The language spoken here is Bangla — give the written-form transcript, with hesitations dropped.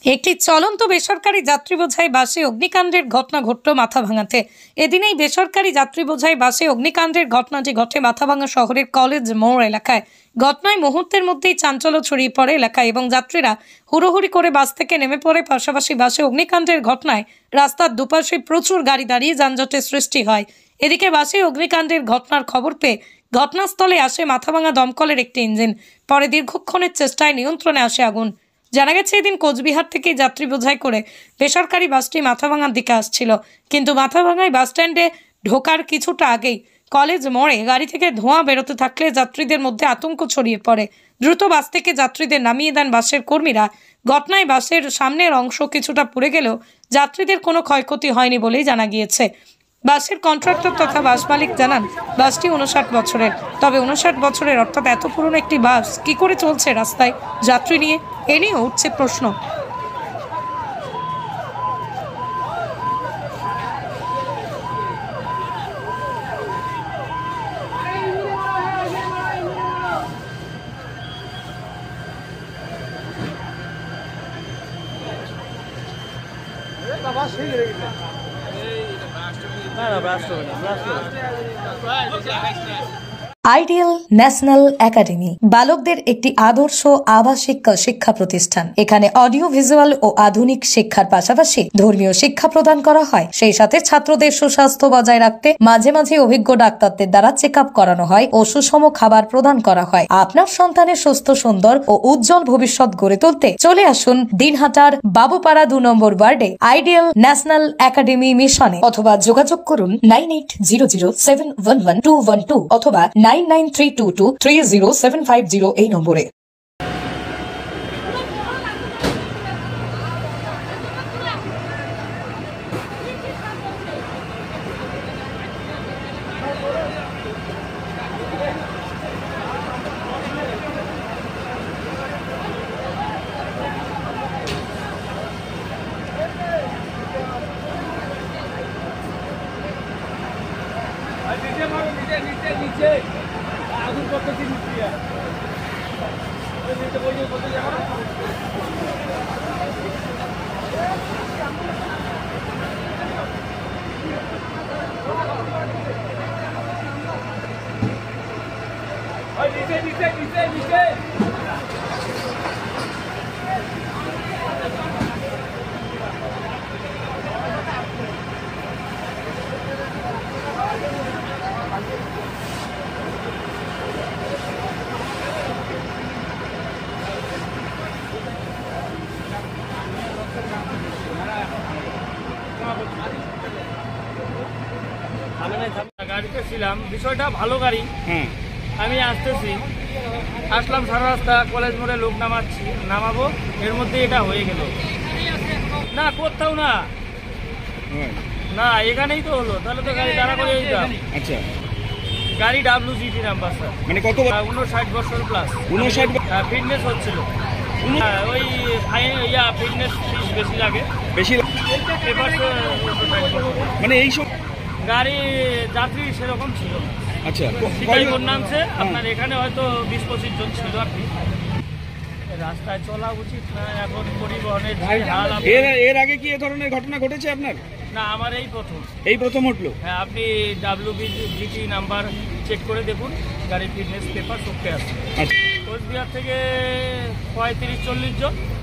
একটি চলন্ত বেসরকারি যাত্রী বোঝাই বাসে অগ্নিকাণ্ডের ঘটনা ঘটল মাথাভাঙাতে। এদিন এই বেসরকারি যাত্রী বোঝাই বাসে অগ্নিকাণ্ডের ঘটনাটি ঘটে মাথাভাঙা শহরের কলেজ মোড় এলাকায়। ঘটনায় মুহূর্তের মধ্যেই চাঞ্চল্য ছড়িয়ে পড়ে এলাকায় এবং যাত্রীরা হুড়োহুড়ি করে বাস থেকে নেমে পড়ে। পাশাপাশি বাসে অগ্নিকাণ্ডের ঘটনায় রাস্তার দুপাশে প্রচুর গাড়ি দাঁড়িয়ে যানজটের সৃষ্টি হয়। এদিকে বাসে অগ্নিকাণ্ডের ঘটনার খবর পেয়ে ঘটনাস্থলে আসে মাথাভাঙা দমকলের একটি ইঞ্জিন। পরে দীর্ঘক্ষণের চেষ্টায় নিয়ন্ত্রণে আসে আগুন। জানা গেছে এদিন কোচবিহার থেকে যাত্রী বোঝাই করে বেসরকারি বাসটি মাথাভাঙার দিকে আসছিল, কিন্তু মাথাভাঙায় বাস স্ট্যান্ডে ঢোকার কিছুটা আগেই কলেজ মোড়ে গাড়ি থেকে ধোঁয়া বেরোতে থাকলে যাত্রীদের মধ্যে আতঙ্ক ছড়িয়ে পড়ে। দ্রুত বাস থেকে যাত্রীদের নামিয়ে দেন বাসের কর্মীরা। ঘটনায় বাসের সামনের অংশ কিছুটা পুড়ে গেলেও যাত্রীদের কোনো ক্ষয়ক্ষতি হয়নি বলেই জানা গিয়েছে। বাসের কন্ট্রাক্টর তথা বাস মালিক জানান, বাসটি 59 বছরের। তবে 59 বছরের অর্থাৎ এত পুরনো একটি বাস কি করে চলছে রাস্তায় যাত্রী নিয়ে, এ নিয়ে উঠছে প্রশ্ন। আইডিয়াল ন্যাশনাল একাডেমি বালকদের একটি আদর্শ আবাসিক শিক্ষা প্রতিষ্ঠান। এখানে অডিও ভিজুয়াল ও আধুনিক শিক্ষার পাশাপাশি ধর্মীয় শিক্ষা প্রদান করা হয়। সেই সাথে ছাত্রদের সুস্বাস্থ্য বজায় রাখতে মাঝে মাঝে অভিজ্ঞ ডাক্তারদের দ্বারা চেক আপ করানো হয় ও সুষম খাবার প্রদান করা হয়। আপনার সন্তানের সুস্থ, সুন্দর ও উজ্জ্বল ভবিষ্যৎ গড়ে তুলতে চলে আসুন দিনহাটার বাবুপাড়া 2 নম্বর ওয়ার্ডে আইডিয়াল ন্যাশনাল একাডেমি মিশনে, অথবা যোগাযোগ করুন 9800711212 অথবা 9932230750 এই নম্বরে। नीचे आगुन पद्धति नीचे है नीचे बोलिए बोलते जाओ नीचे नीचे नीचे नीचे গাড়িতে ছিলাম, বিষয়টা ভালো গাড়ি। আমি আসতেছি, আসলাম সারা রাস্তা কলেজ মোড়ে লোক নামাবো, এর মধ্যে এটা হয়ে গেল। না কোথাও না, না এখানেই তো হলো, তাহলে তো গাড়ি দাঁড়া করে দিতাম। আচ্ছা, গাড়ি WGT নাম্বার স্যার। মানে কত? 59 বছর প্লাস। 59 ফিটনেস হচ্ছিল। ওই ফিটনেস বেশি লাগে, বেশি মানে এইসব গাড়ি যাত্রী সেরকম ছিল। আচ্ছা, নামছে আপনার এখানে হয়তো 20-25 জন ছিল। আপনি রাস্তায় চলা উচিত না এখন পরিবহনের হাল। এর আগে কি এ ধরনের ঘটনা ঘটেছে আপনার? না, আমার এই প্রথম হলো। হ্যাঁ, আপনি WGT নাম্বার চেক করে দেখুন, গাড়ির ফিটনেস পেপার সবকে আছে। কোচবিহার থেকে 35-40 জন।